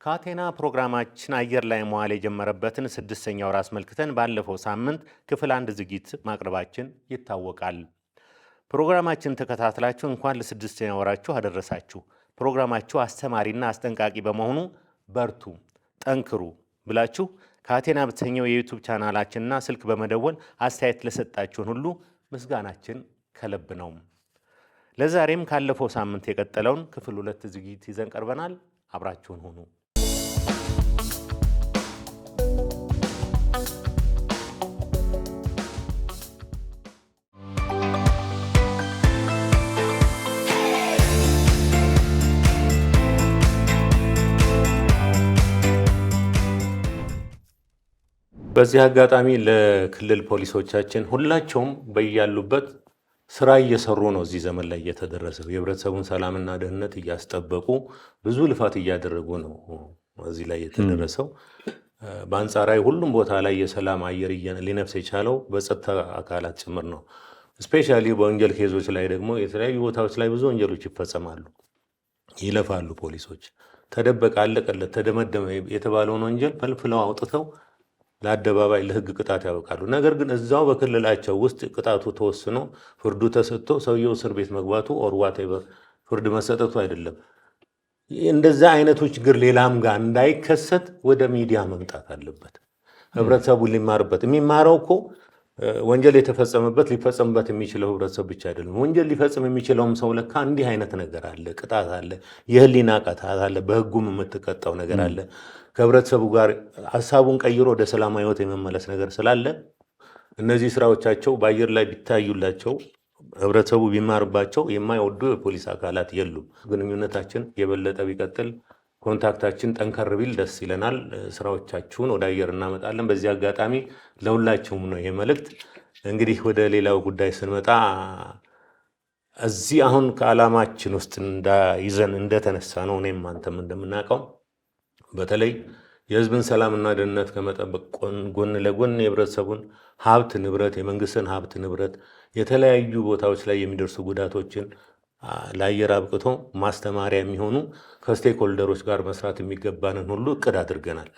ካቴና ፕሮግራማችን አየር ላይ መዋል የጀመረበትን 6ኛ ወር አስመልክተን ባለፈው ሳምንት ክፍል 1 ዝግጅት ማቅረባችን ይታወቃል። ፕሮግራማችን ተከታትላችሁ እንኳን ለ6ኛ ወራችሁ አደረሳችሁ። ፕሮግራማችሁ አስተማሪና አስጠንቃቂ በመሆኑ በርቱ፣ ጠንክሩ ብላችሁ ካቴና በተሰኘው የዩቲዩብ ቻናላችንና ስልክ በመደወል አስተያየት ለሰጣችሁን ሁሉ ምስጋናችን ከልብ ነው። ለዛሬም ካለፈው ሳምንት የቀጠለውን ክፍል 2 ዝግጅት ይዘን ቀርበናል። አብራችሁን ሁኑ። በዚህ አጋጣሚ ለክልል ፖሊሶቻችን ሁላቸውም በያሉበት ስራ እየሰሩ ነው። እዚህ ዘመን ላይ እየተደረሰው የህብረተሰቡን ሰላምና ደህንነት እያስጠበቁ ብዙ ልፋት እያደረጉ ነው እዚህ ላይ የተደረሰው። በአንጻራዊ ሁሉም ቦታ ላይ የሰላም አየር ሊነፍስ የቻለው በጸጥታ አካላት ጭምር ነው። ስፔሻሊ በወንጀል ኬዞች ላይ ደግሞ የተለያዩ ቦታዎች ላይ ብዙ ወንጀሎች ይፈጸማሉ። ይለፋሉ ፖሊሶች። ተደበቀ፣ አለቀለት፣ ተደመደመ የተባለውን ወንጀል ፈልፍለው አውጥተው ለአደባባይ ለህግ ቅጣት ያበቃሉ። ነገር ግን እዛው በክልላቸው ውስጥ ቅጣቱ ተወስኖ ፍርዱ ተሰጥቶ ሰውየው እስር ቤት መግባቱ ኦር ዋቴቨር ፍርድ መሰጠቱ አይደለም። እንደዛ አይነቱ ችግር ሌላም ጋር እንዳይከሰት ወደ ሚዲያ መምጣት አለበት። ህብረተሰቡ ሊማርበት የሚማረው እኮ ወንጀል የተፈጸመበት ሊፈጸምበት የሚችለው ህብረተሰብ ብቻ አይደለም። ወንጀል ሊፈጽም የሚችለውም ሰው ለካ እንዲህ አይነት ነገር አለ፣ ቅጣት አለ፣ የህሊና ቅጣት አለ፣ በህጉም የምትቀጣው ነገር አለ። ከህብረተሰቡ ጋር ሐሳቡን ቀይሮ ወደ ሰላማዊ ህይወት የመመለስ ነገር ስላለ እነዚህ ስራዎቻቸው በአየር ላይ ቢታዩላቸው ህብረተሰቡ ቢማርባቸው የማይወዱ የፖሊስ አካላት የሉም። ግንኙነታችን የበለጠ ቢቀጥል ኮንታክታችን ጠንከር ቢል ደስ ይለናል። ስራዎቻችሁን ወደ አየር እናመጣለን። በዚህ አጋጣሚ ለሁላችሁም ነው ይሄ መልእክት። እንግዲህ ወደ ሌላው ጉዳይ ስንመጣ እዚህ አሁን ከዓላማችን ውስጥ ይዘን እንደተነሳ ነው እኔም አንተም እንደምናውቀው በተለይ የህዝብን ሰላምና ደህንነት ከመጠበቅ ጎን ለጎን የህብረተሰቡን ሀብት ንብረት፣ የመንግስትን ሀብት ንብረት፣ የተለያዩ ቦታዎች ላይ የሚደርሱ ጉዳቶችን ለአየር አብቅቶ ማስተማሪያ የሚሆኑ ከስቴክሆልደሮች ጋር መስራት የሚገባንን ሁሉ እቅድ አድርገናል።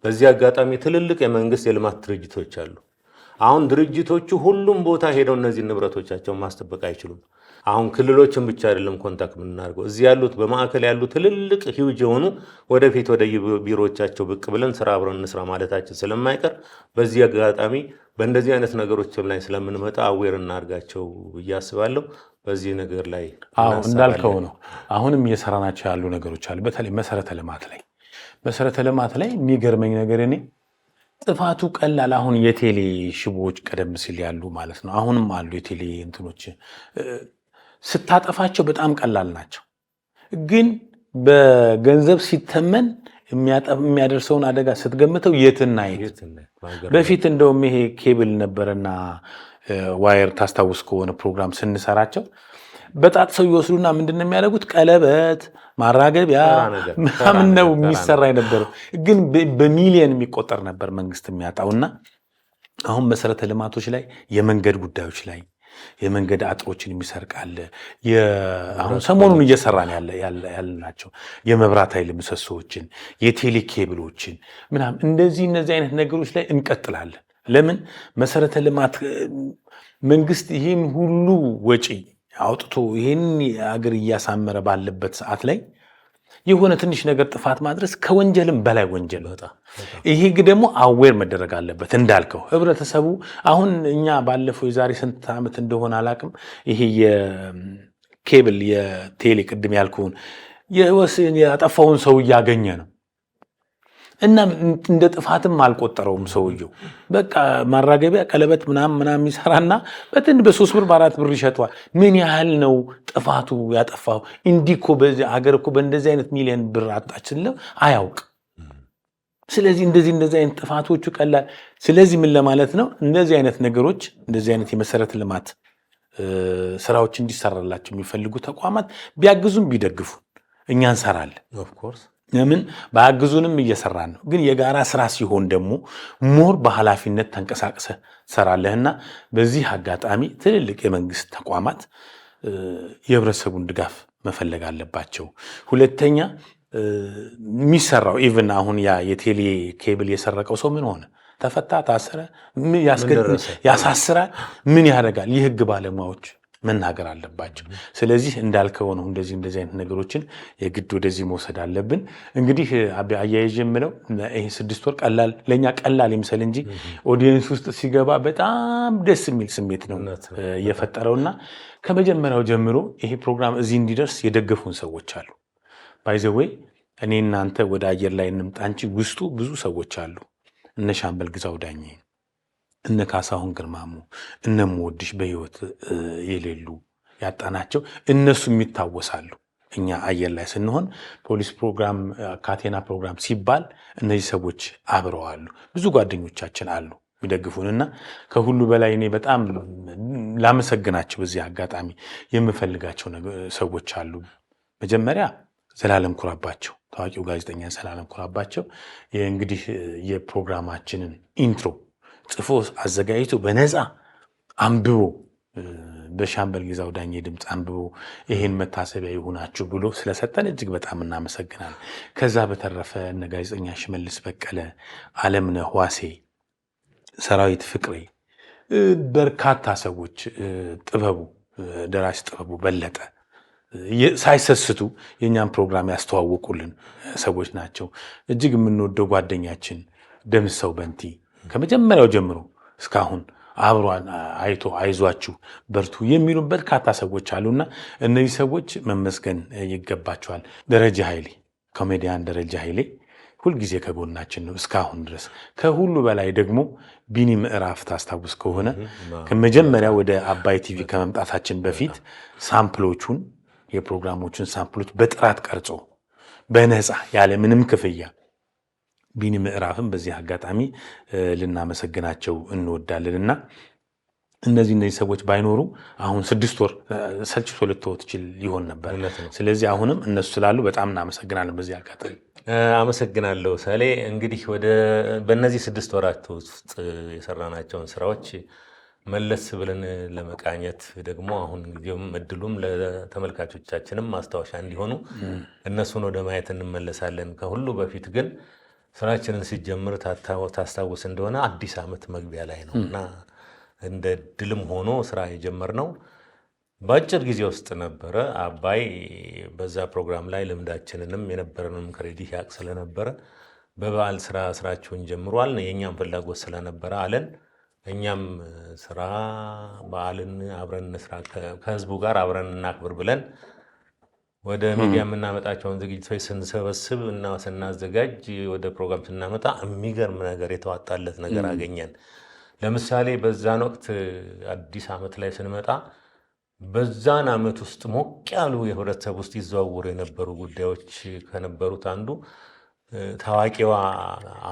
በዚህ አጋጣሚ ትልልቅ የመንግስት የልማት ድርጅቶች አሉ። አሁን ድርጅቶቹ ሁሉም ቦታ ሄደው እነዚህ ንብረቶቻቸውን ማስጠበቅ አይችሉም። አሁን ክልሎችን ብቻ አይደለም ኮንታክት የምናደርገው፣ እዚህ ያሉት በማዕከል ያሉ ትልልቅ ሂውጅ የሆኑ ወደፊት ወደ ቢሮዎቻቸው ብቅ ብለን ስራ አብረን እንስራ ማለታችን ስለማይቀር በዚህ አጋጣሚ በእንደዚህ አይነት ነገሮች ላይ ስለምንመጣ አዌር እናድርጋቸው ብዬ አስባለሁ። በዚህ ነገር ላይ እንዳልከው ነው። አሁንም እየሰራናቸው ያሉ ነገሮች አሉ። በተለይ መሰረተ ልማት ላይ የሚገርመኝ ነገር እኔ ጥፋቱ ቀላል። አሁን የቴሌ ሽቦዎች ቀደም ሲል ያሉ ማለት ነው፣ አሁንም አሉ የቴሌ እንትኖች ስታጠፋቸው በጣም ቀላል ናቸው። ግን በገንዘብ ሲተመን የሚያደርሰውን አደጋ ስትገምተው የትና የት። በፊት እንደውም ይሄ ኬብል ነበረና ዋየር ታስታውስ ከሆነ ፕሮግራም ስንሰራቸው በጣት ሰው ይወስዱና ምንድነው የሚያደርጉት? ቀለበት ማራገቢያ ምናምን ነው የሚሰራ የነበረው። ግን በሚሊየን የሚቆጠር ነበር መንግስት የሚያጣውና አሁን መሰረተ ልማቶች ላይ የመንገድ ጉዳዮች ላይ የመንገድ አጥሮችን የሚሰርቃለ አሁን ሰሞኑን እየሰራን ያለናቸው የመብራት ኃይል ምሰሶዎችን፣ የቴሌ ኬብሎችን ምናምን እነዚህ አይነት ነገሮች ላይ እንቀጥላለን። ለምን መሰረተ ልማት መንግስት ይህን ሁሉ ወጪ አውጥቶ ይህን አገር እያሳመረ ባለበት ሰዓት ላይ የሆነ ትንሽ ነገር ጥፋት ማድረስ ከወንጀልም በላይ ወንጀል ነው። ይሄ ደግሞ አዌር መደረግ አለበት። እንዳልከው ህብረተሰቡ አሁን እኛ ባለፈው የዛሬ ስንት ዓመት እንደሆነ አላቅም ይሄ የኬብል የቴሌ ቅድም ያልኩን ያጠፋውን ሰው እያገኘ ነው እና እንደ ጥፋትም አልቆጠረውም ሰውየው። በቃ ማራገቢያ ቀለበት ምናምን ይሰራና በ3 ብር በ4 ብር ይሸጠዋል። ምን ያህል ነው ጥፋቱ ያጠፋው? እንዲኮ በዚህ ሀገር እኮ በእንደዚህ አይነት ሚሊዮን ብር አጣችልም አያውቅ። ስለዚህ እንደዚህ አይነት ጥፋቶቹ ቀላል። ስለዚህ ምን ለማለት ነው? እንደዚህ አይነት ነገሮች እንደዚህ አይነት የመሰረተ ልማት ስራዎች እንዲሰራላቸው የሚፈልጉ ተቋማት ቢያግዙም ቢደግፉ እኛ እንሰራለን። ኦፍ ኮርስ ለምን ባያግዙንም እየሰራን ነው። ግን የጋራ ስራ ሲሆን ደግሞ ሞር በኃላፊነት ተንቀሳቅሰ ሰራለህና በዚህ አጋጣሚ ትልልቅ የመንግስት ተቋማት የህብረተሰቡን ድጋፍ መፈለግ አለባቸው። ሁለተኛ የሚሰራው ኢቭን አሁን ያ የቴሌ ኬብል የሰረቀው ሰው ምን ሆነ? ተፈታ፣ ታሰረ፣ ያሳስራል፣ ምን ያደርጋል? የህግ ባለሙያዎች መናገር አለባቸው። ስለዚህ እንዳልከው ነው እንደዚህ አይነት ነገሮችን የግድ ወደዚህ መውሰድ አለብን። እንግዲህ አያይዤ የምለው ይሄ 6 ወር ቀላል ለኛ ቀላል ይምሰል እንጂ ኦዲየንስ ውስጥ ሲገባ በጣም ደስ የሚል ስሜት ነው የፈጠረውና ከመጀመሪያው ጀምሮ ይሄ ፕሮግራም እዚህ እንዲደርስ የደገፉን ሰዎች አሉ። ባይ ዘ ዌይ እኔ እናንተ ወደ አየር ላይ እንምጣ እንጂ ውስጡ ብዙ ሰዎች አሉ። እነ ሻምበል ግዛው ዳኜ፣ እነ ካሳሁን ግርማሙ፣ እነ ሞወድሽ በህይወት የሌሉ ያጣናቸው እነሱም ይታወሳሉ። እኛ አየር ላይ ስንሆን ፖሊስ ፕሮግራም ካቴና ፕሮግራም ሲባል እነዚህ ሰዎች አብረዋሉ። ብዙ ጓደኞቻችን አሉ የሚደግፉንና ከሁሉ በላይ እኔ በጣም ላመሰግናቸው በዚህ አጋጣሚ የምፈልጋቸው ሰዎች አሉ። መጀመሪያ ዘላለም ኩራባቸው፣ ታዋቂው ጋዜጠኛ ዘላለም ኩራባቸው እንግዲህ የፕሮግራማችንን ኢንትሮ ጽፎ አዘጋጅቶ በነፃ አንብቦ በሻምበል ግዛው ዳኜ ድምፅ አንብቦ ይሄን መታሰቢያ ይሁናችሁ ብሎ ስለሰጠን እጅግ በጣም እናመሰግናለን። ከዛ በተረፈ እነ ጋዜጠኛ ሽመልስ በቀለ፣ አለምነህ ዋሴ፣ ሰራዊት ፍቅሬ፣ በርካታ ሰዎች ጥበቡ ደራሲ ጥበቡ በለጠ ሳይሰስቱ የኛን ፕሮግራም ያስተዋወቁልን ሰዎች ናቸው። እጅግ የምንወደው ጓደኛችን ደምሰው በንቲ ከመጀመሪያው ጀምሮ እስካሁን አብሯን አይቶ አይዟችሁ በርቱ የሚሉ በርካታ ሰዎች አሉና እነዚህ ሰዎች መመስገን ይገባቸዋል። ደረጃ ኃይሌ ኮሜዲያን ደረጃ ኃይሌ ሁልጊዜ ከጎናችን ነው እስካሁን ድረስ። ከሁሉ በላይ ደግሞ ቢኒ ምዕራፍ ታስታውስ ከሆነ ከመጀመሪያ ወደ አባይ ቲቪ ከመምጣታችን በፊት ሳምፕሎቹን የፕሮግራሞቹን ሳምፕሎች በጥራት ቀርጾ በነፃ ያለ ምንም ክፍያ ቢኒ ምዕራፍን በዚህ አጋጣሚ ልናመሰግናቸው እንወዳለንና እነዚህ ሰዎች ባይኖሩ አሁን 6 ወር ሰልችቶ ልትወት ይችል ይሆን ነበር። ስለዚህ አሁንም እነሱ ስላሉ በጣም እናመሰግናለን። በዚህ አጋጣሚ አመሰግናለሁ ሰሌ። እንግዲህ በእነዚህ 6 ወራት ውስጥ የሰራናቸውን ስራዎች መለስ ብለን ለመቃኘት ደግሞ አሁን ጊዜውም እድሉም ለተመልካቾቻችንም ማስታወሻ እንዲሆኑ እነሱን ወደ ማየት እንመለሳለን። ከሁሉ በፊት ግን ስራችንን ሲጀምር ታስታውስ እንደሆነ አዲስ ዓመት መግቢያ ላይ ነው እና እንደ ድልም ሆኖ ስራ የጀመርነው በአጭር ጊዜ ውስጥ ነበረ። አባይ በዛ ፕሮግራም ላይ ልምዳችንንም የነበረንም ክሬዲት ያቅ ስለነበረ በበዓል ስራችሁን ጀምሯል፣ የእኛም ፍላጎት ስለነበረ አለን። እኛም ስራ በዓልን አብረን እንስራ፣ ከህዝቡ ጋር አብረን እናክብር ብለን ወደ ሚዲያ የምናመጣቸውን ዝግጅቶች ስንሰበስብ እና ስናዘጋጅ ወደ ፕሮግራም ስናመጣ የሚገርም ነገር የተዋጣለት ነገር አገኘን። ለምሳሌ በዛን ወቅት አዲስ ዓመት ላይ ስንመጣ በዛን ዓመት ውስጥ ሞቅ ያሉ የህብረተሰብ ውስጥ ይዘዋወሩ የነበሩ ጉዳዮች ከነበሩት አንዱ ታዋቂዋ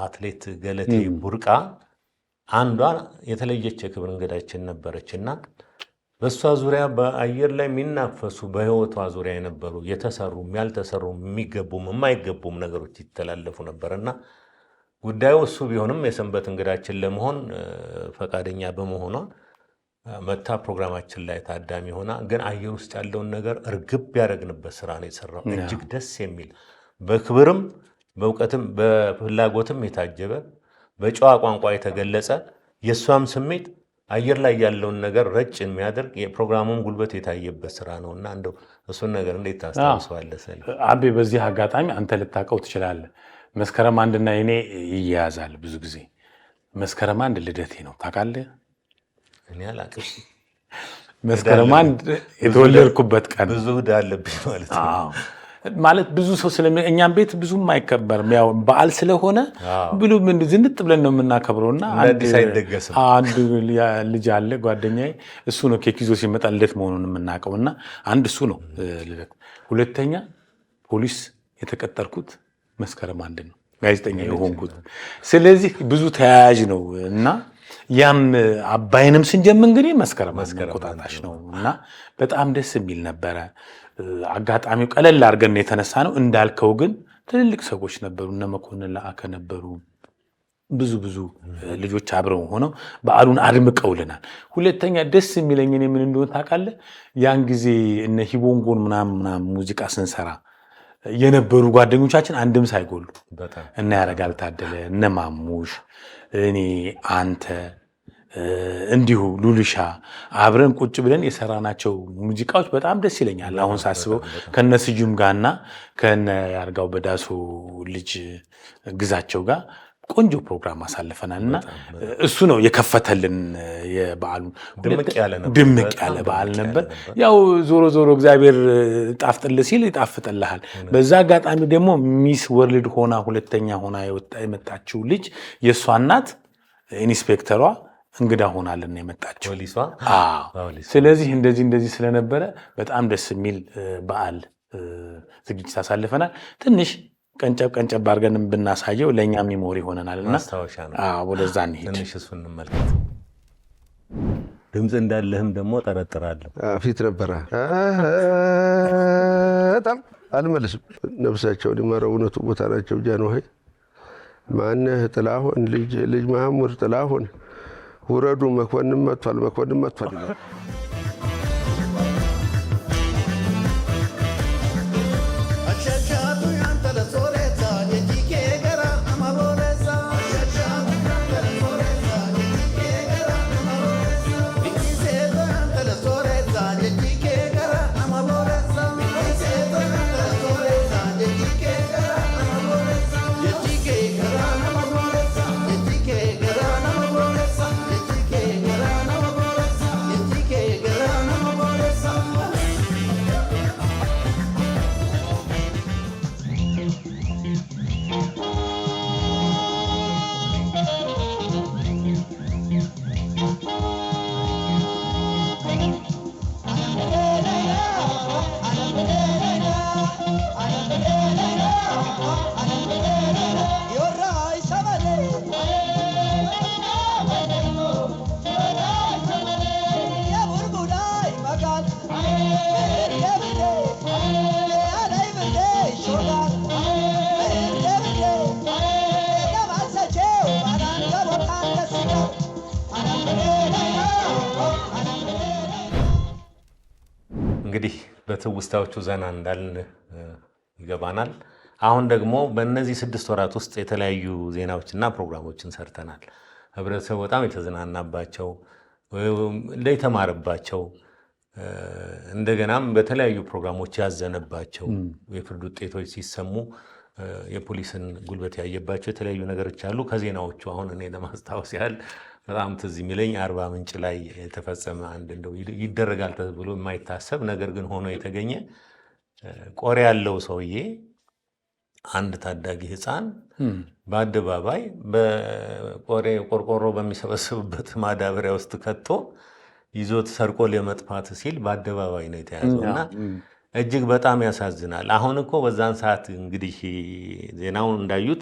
አትሌት ገለቴ ቡርቃ አንዷ የተለየች የክብር እንግዳችን ነበረችና በእሷ ዙሪያ በአየር ላይ የሚናፈሱ በህይወቷ ዙሪያ የነበሩ የተሰሩም ያልተሰሩም የሚገቡም የማይገቡም ነገሮች ይተላለፉ ነበርና ጉዳዩ እሱ ቢሆንም የሰንበት እንግዳችን ለመሆን ፈቃደኛ በመሆኗ መታ ፕሮግራማችን ላይ ታዳሚ ሆና ግን አየር ውስጥ ያለውን ነገር እርግብ ያደረግንበት ስራ ነው የሰራው። እጅግ ደስ የሚል በክብርም በእውቀትም በፍላጎትም የታጀበ በጨዋ ቋንቋ የተገለጸ የእሷም ስሜት አየር ላይ ያለውን ነገር ረጭ የሚያደርግ የፕሮግራሙን ጉልበት የታየበት ስራ ነው እና እንደው እሱን ነገር እንዴት ታስታውሰዋለህ? አቤ በዚህ አጋጣሚ አንተ ልታውቀው ትችላለህ። መስከረም 1ና የኔ ይያያዛል ብዙ ጊዜ። መስከረም 1 ልደቴ ነው ታውቃለህ? እኔ አላውቅም። መስከረም 1 የተወለድኩበት ቀን ብዙ ዕዳ አለብኝ ማለት ነው። ማለት ብዙ ሰው እኛም ቤት ብዙም አይከበርም። ያው በዓል ስለሆነ ብሉ ምን ዝንጥ ብለን ነው የምናከብረውና አንድ ልጅ አለ ጓደኛዬ፣ እሱ ነው ኬክ ይዞ ሲመጣ ልደት መሆኑን የምናውቀውና አንድ እሱ ነው ልደት። ሁለተኛ ፖሊስ የተቀጠርኩት መስከረም 1 ነው ጋዜጠኛ የሆንኩት። ስለዚህ ብዙ ተያያዥ ነው እና ያም አባይንም ስንጀምር እንግዲህ መስከረም ቆጣጣሽ ነው እና በጣም ደስ የሚል ነበረ። አጋጣሚው ቀለል አድርገን የተነሳ ነው እንዳልከው፣ ግን ትልልቅ ሰዎች ነበሩ። እነ መኮንን ለአከ ነበሩ። ብዙ ልጆች አብረው ሆነው በዓሉን አድምቀውልናል። ሁለተኛ ደስ የሚለኝ እኔ ምን እንደሆነ ታውቃለህ? ያን ጊዜ እነ ሂቦንጎን ምናምን ሙዚቃ ስንሰራ የነበሩ ጓደኞቻችን አንድም ሳይጎሉ እና ያረጋል ታደለ፣ እነ ማሙሽ፣ እኔ፣ አንተ እንዲሁ ሉልሻ አብረን ቁጭ ብለን የሰራናቸው ሙዚቃዎች በጣም ደስ ይለኛል አሁን ሳስበው። ከነ ስዩም ጋርና ከነ ያርጋው በዳሶ ልጅ ግዛቸው ጋር ቆንጆ ፕሮግራም አሳልፈናል እና እሱ ነው የከፈተልን የበዓሉ ድምቅ ያለ በዓል ነበር። ያው ዞሮ ዞሮ እግዚአብሔር ጣፍጥልህ ሲል ይጣፍጥልሃል። በዛ አጋጣሚ ደግሞ ሚስ ወርልድ ሆና ሁለተኛ ሆና የመጣችው ልጅ የእሷ እናት ኢንስፔክተሯ እንግዳ ሆናልን የመጣችው። ስለዚህ እንደዚህ ስለነበረ በጣም ደስ የሚል በዓል ዝግጅት አሳልፈናል። ትንሽ ቀንጨብ አድርገን ብናሳየው ለእኛ ሚሞሪ ሆነናልና ወደዛ እንሂድ። ትንሽ እሱን እንመልከት። ድምፅ እንዳለህም ደግሞ ጠረጥራለሁ። ፊት ነበረ አልመልስም። ነፍሳቸውን ይማረው፣ እውነቱ ቦታ ናቸው። ጃንሆይ ማነህ? ጥላሁን ልጅ መሐሙድ ጥላሁን ውረዱ፣ መኮንን መጥቷል። እንግዲህ በትውስታዎቹ ዘና እንዳልን ይገባናል። አሁን ደግሞ በእነዚህ 6 ወራት ውስጥ የተለያዩ ዜናዎችና ፕሮግራሞችን ሰርተናል። ህብረተሰቡ በጣም የተዝናናባቸው የተማረባቸው፣ እንደገናም በተለያዩ ፕሮግራሞች ያዘነባቸው የፍርድ ውጤቶች ሲሰሙ የፖሊስን ጉልበት ያየባቸው የተለያዩ ነገሮች አሉ። ከዜናዎቹ አሁን እኔ ለማስታወስ ያህል በጣም ትዝ የሚለኝ አርባ ምንጭ ላይ የተፈጸመ አንድ እንደው ይደረጋል ተብሎ የማይታሰብ ነገር ግን ሆኖ የተገኘ ቆሬ ያለው ሰውዬ አንድ ታዳጊ ህፃን በአደባባይ ቆርቆሮ በሚሰበስብበት ማዳበሪያ ውስጥ ከቶ ይዞት ሰርቆ ለመጥፋት ሲል በአደባባይ ነው የተያዘው እና እጅግ በጣም ያሳዝናል። አሁን እኮ በዛን ሰዓት እንግዲህ ዜናውን እንዳዩት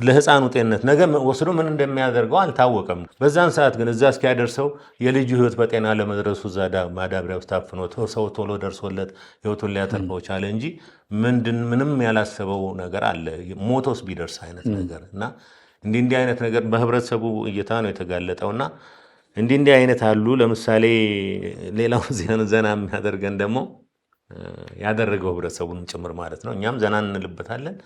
ለህፃኑ ጤንነት ነገ ወስዶ ምን እንደሚያደርገው አልታወቀም። በዛን ሰዓት ግን እዛ እስኪያደርሰው የልጁ ህይወት በጤና ለመድረሱ ዛዳ ማዳበሪያ ውስጥ ታፍኖ ሰው ቶሎ ደርሶለት ህይወቱን ሊያተርፈው ቻለ እንጂ ምንም ያላሰበው ነገር አለ ሞቶስ ቢደርስ አይነት ነገር እና እንዲህ አይነት ነገር በህብረተሰቡ እይታ ነው የተጋለጠውና እንዲህ አይነት አሉ። ለምሳሌ ሌላው ዘና የሚያደርገን ደግሞ ያደረገው ህብረተሰቡን ጭምር ማለት ነው። እኛም ዘና እንልበታለን።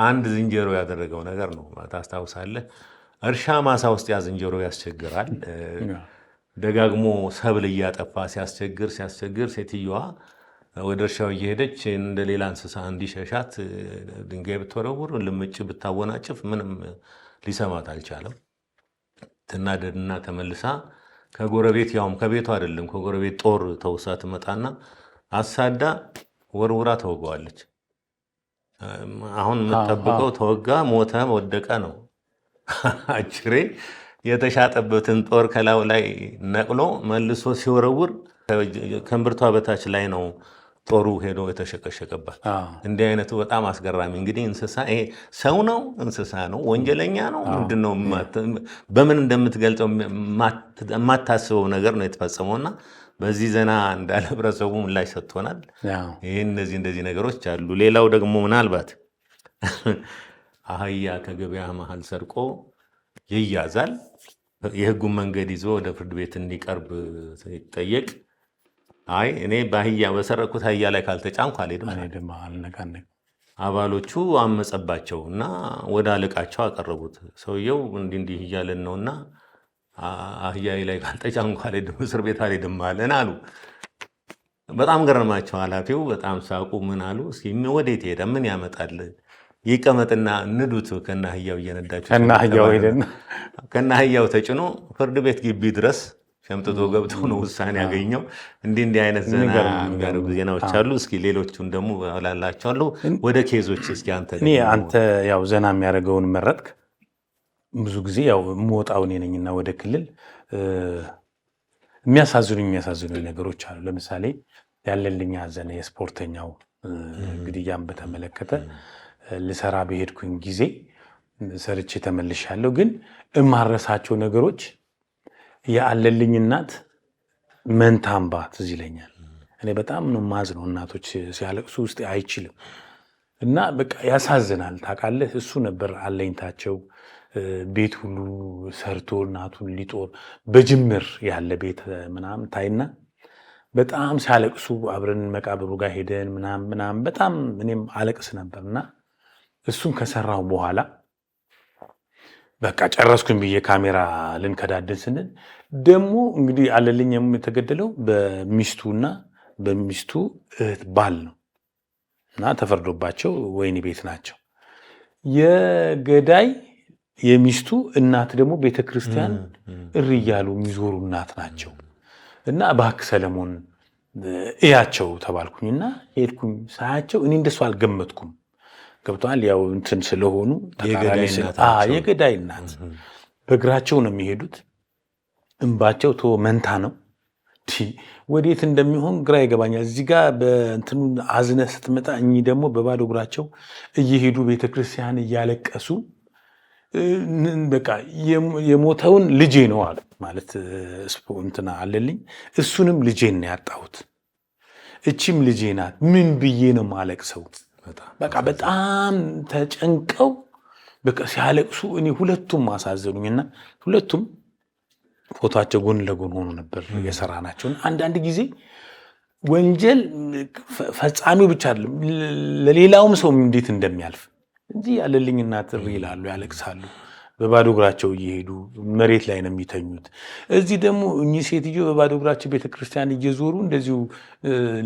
አንድ ዝንጀሮ ያደረገው ነገር ነው። ታስታውሳለህ? እርሻ ማሳ ውስጥ ያ ዝንጀሮ ያስቸግራል። ደጋግሞ ሰብል እያጠፋ ሲያስቸግር ሴትዮዋ ወደ እርሻው እየሄደች እንደ ሌላ እንስሳ እንዲሸሻት ድንጋይ ብትወረውር ልምጭ ብታወናጭፍ ምንም ሊሰማት አልቻለም። ትናደድና ተመልሳ ከጎረቤት ያውም ከቤቷ አይደለም ከጎረቤት ጦር ተውሳ ትመጣና አሳዳ ወርውራ ተወገዋለች። አሁን የምጠብቀው ተወጋ፣ ሞተ፣ ወደቀ ነው። አችሬ የተሻጠበትን ጦር ከላዩ ላይ ነቅሎ መልሶ ሲወረውር ከእምብርቷ በታች ላይ ነው ጦሩ ሄዶ የተሸቀሸቀባት። እንዲህ አይነቱ በጣም አስገራሚ። እንግዲህ እንስሳ ይሄ ሰው ነው እንስሳ ነው ወንጀለኛ ነው ምንድነው በምን እንደምትገልጸው የማታስበው ነገር ነው የተፈጸመውና በዚህ ዘና እንዳለ ህብረተሰቡ ምላሽ ሰጥቶናል። ይሄ እንደዚህ ነገሮች አሉ። ሌላው ደግሞ ምናልባት አህያ ከገበያ መሀል ሰርቆ ይያዛል። የህጉን መንገድ ይዞ ወደ ፍርድ ቤት እንዲቀርብ ሲጠየቅ አይ እኔ በአህያ በሰረኩት አህያ ላይ ካልተጫንኩ አልሄድም። አባሎቹ አመጸባቸው እና ወደ አለቃቸው አቀረቡት። ሰውየው እንዲህ እያለን ነውና አህያዬ ላይ ካልተጫንኩ አልሄድም፣ እስር ቤት አልሄድም አለን አሉ። በጣም ገረማቸው። ኃላፊው በጣም ሳቁ። ምን አሉ? እስኪ ወዴት ሄደ? ምን ያመጣል? ይቀመጥና ንዱት ከነ አህያው እየነዳችሁ ከነ አህያው ተጭኖ ፍርድ ቤት ግቢ ድረስ ሸምጥቶ ገብቶ ነው ውሳኔ ያገኘው። እንዲህ አይነት ዘና የሚያደርጉ ዜናዎች አሉ። እስኪ ሌሎቹን ደግሞ ላላቸዋለሁ። ወደ ኬዞች እስኪ አንተ ያው ዘና የሚያደርገውን መረጥክ። ብዙ ጊዜ ያው የምወጣው እኔ ነኝና ወደ ክልል የሚያሳዝኑኝ ነገሮች አሉ። ለምሳሌ ያለልኝ ሐዘን የስፖርተኛው ግድያን በተመለከተ ልሰራ በሄድኩኝ ጊዜ ሰርቼ ተመልሻለሁ። ግን እማረሳቸው ነገሮች የአለልኝ እናት መንታ እንባ ትዝ ይለኛል። እኔ በጣም ነው የማዝነው። እናቶች ሲያለቅሱ ውስጥ አይችልም እና በቃ ያሳዝናል። ታውቃለህ፣ እሱ ነበር አለኝታቸው። ቤት ሁሉ ሰርቶ እናቱን ሊጦር በጅምር ያለ ቤት ምናምን ታይና በጣም ሲያለቅሱ አብረን መቃብሩ ጋር ሄደን ምናምን በጣም እኔም አለቅስ ነበርና እሱን ከሰራው በኋላ በቃ ጨረስኩኝ ብዬ ካሜራ ልንከዳድን ስንል ደግሞ እንግዲህ አለልኝ የተገደለው በሚስቱና በሚስቱ እህት ባል ነው እና ተፈርዶባቸው ወህኒ ቤት ናቸው። የገዳይ የሚስቱ እናት ደግሞ ቤተክርስቲያን እሪ እያሉ የሚዞሩ እናት ናቸው እና እባክህ ሰለሞን እያቸው ተባልኩኝና ሄድኩኝ። ሳያቸው እኔ እንደሱ አልገመትኩም። ገብቷል። ያው እንትን ስለሆኑ የገዳይ እናት በእግራቸው ነው የሚሄዱት። እንባቸው መንታ ነው። ወዴት እንደሚሆን ግራ ይገባኛል። እዚህ ጋር በእንትኑ አዝነ ስትመጣ እኚህ ደግሞ በባዶ እግራቸው እየሄዱ ቤተክርስቲያን እያለቀሱ በቃ የሞተውን ልጄ ነው አሉ። ማለት እንትና አለልኝ እሱንም ልጄን ነው ያጣሁት፣ እቺም ልጄ ናት፣ ምን ብዬ ነው ማለቅሰው? በቃ በጣም ተጨንቀው በቃ ሲያለቅሱ እኔ ሁለቱም አሳዘኑኝና ሁለቱም ፎቶአቸው ጎን ለጎን ሆኖ ነበር የሰራናቸው። አንዳንድ ጊዜ ወንጀል ፈጻሚው ብቻ አይደለም ለሌላውም ሰው እንዴት እንደሚያልፍ እንጂ ያለልኝ እናት ይላሉ፣ ያለቅሳሉ። በባዶ እግራቸው እየሄዱ መሬት ላይ ነው የሚተኙት። እዚህ ደግሞ እኚህ ሴትዮ በባዶ እግራቸው ቤተክርስቲያን እየዞሩ እንደዚሁ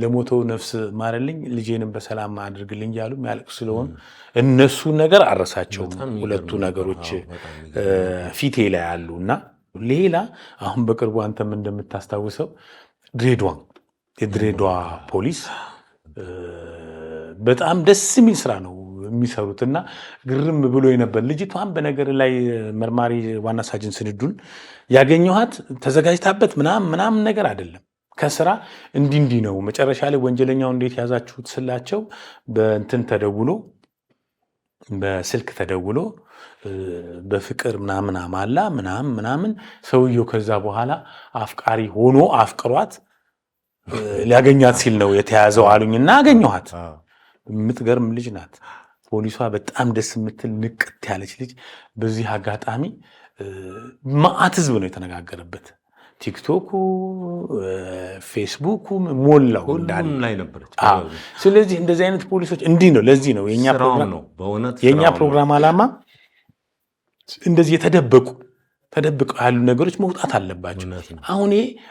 ለሞተው ነፍስ ማረልኝ፣ ልጄንም በሰላም አድርግልኝ እያሉ የሚያለቅሱ ስለሆኑ እነሱ ነገር አረሳቸውም። ሁለቱ ነገሮች ፊቴ ላይ አሉ እና ሌላ አሁን በቅርቡ አንተም እንደምታስታውሰው የድሬዳዋ ፖሊስ በጣም ደስ የሚል ስራ ነው የሚሰሩትና ግርም ብሎ ነበር። ልጅቷን በነገር ላይ መርማሪ ዋና ሳጅን ስንዱን ያገኘኋት ተዘጋጅታበት ምናምን ነገር አይደለም። ከስራ እንዲህ ነው መጨረሻ ላይ ወንጀለኛው እንዴት ያዛችሁት ስላቸው በእንትን ተደውሎ በስልክ ተደውሎ በፍቅር ምናምን አማላ ምናምን ሰውየው ከዛ በኋላ አፍቃሪ ሆኖ አፍቅሯት ሊያገኛት ሲል ነው የተያዘው አሉኝና አገኘኋት። የምትገርም ልጅ ናት። ፖሊሷ በጣም ደስ የምትል ንቅት ያለች ልጅ። በዚህ አጋጣሚ መዓት ህዝብ ነው የተነጋገረበት። ቲክቶኩ፣ ፌስቡኩ ሞላው ላይ ነበረች። ስለዚህ እንደዚህ አይነት ፖሊሶች እንዲህ ነው። ለዚህ ነው የኛ ፕሮግራም ዓላማ እንደዚህ የተደበቁ ያሉ ነገሮች መውጣት አለባቸው። አሁን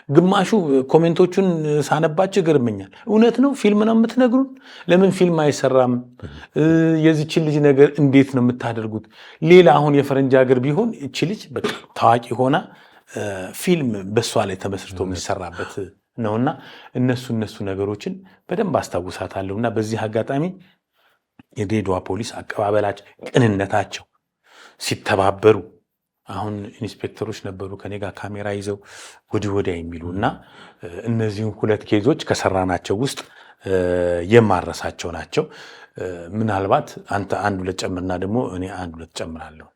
ግማሹ ኮሜንቶቹን ሳነባቸው ይገርመኛል። እውነት ነው ፊልም ነው የምትነግሩን? ለምን ፊልም አይሰራም? የዚችን ልጅ ነገር እንዴት ነው የምታደርጉት? ሌላ አሁን የፈረንጅ ሀገር ቢሆን እቺ ልጅ በቃ ታዋቂ ሆና ፊልም በሷ ላይ ተመስርቶ የሚሰራበት ነውና እነሱ ነገሮችን በደንብ አስታውሳታለሁና በዚህ አጋጣሚ የድሬዳዋ ፖሊስ አቀባበላቸው፣ ቅንነታቸው ሲተባበሩ አሁን ኢንስፔክተሮች ነበሩ ከኔ ጋር ካሜራ ይዘው ወዲያ የሚሉ እና እነዚህን ሁለት ኬዞች ከሰራናቸው ውስጥ የማረሳቸው ናቸው። ምናልባት አንተ አንድ ሁለት ጨምርና ደግሞ እኔ አንድ ሁለት ጨምራለሁ።